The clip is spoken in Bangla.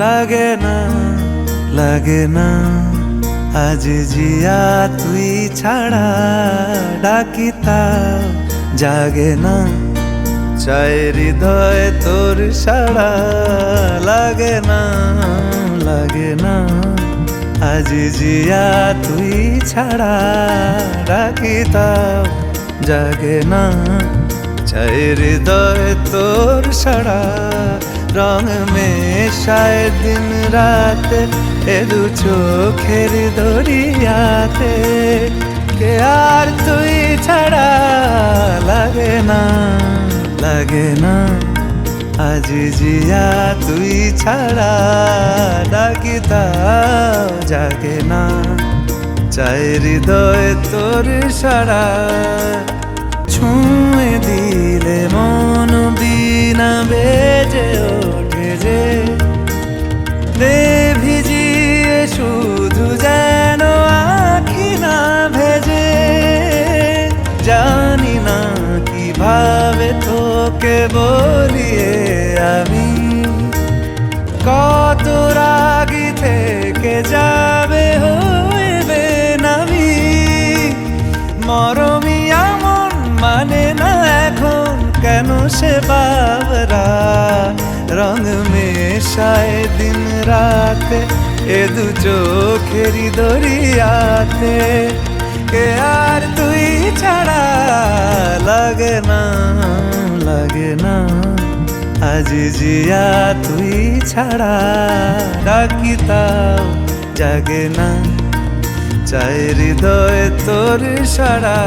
লাগে না লাগে না আজ জিয়া তুই ছাড়া ডাকি তাও জাগে না চাই হৃদয় তোর সাড়া লাগে না আজ জিয়া তুই ছাড়া ডাকি তাও জাগে না চাই হৃদয় তোর সাড়া রং মেশায় দিন রাত এ দু চোখের দরিয়াতে কে আর তুই ছাড়া লাগে না আজ জিয়া তুই ছাড়া ডাকি তাও জাগে না চাই হৃদয় তোর সাড়া ছুঁয়ে দিলে মন বিনা বেজে ওঠে যে দে ভিজিয়ে শুধু যেন আখি না ভেজে জানি না কিভাবে তোকে বলিয়ে আমি কত রাগি থেকে যাবে হইবে নামি মরমি আমন মানে না এখন কেন সে বাবরা রং মেশায় দিন রাতে এ দু চোখেরি দরিয়াতে কে আর তুই ছাড়া লাগে না আজ জিয়া তুই ছাড়া ডাকি তাও জাগে না চাই হৃদয় তোর সাড়া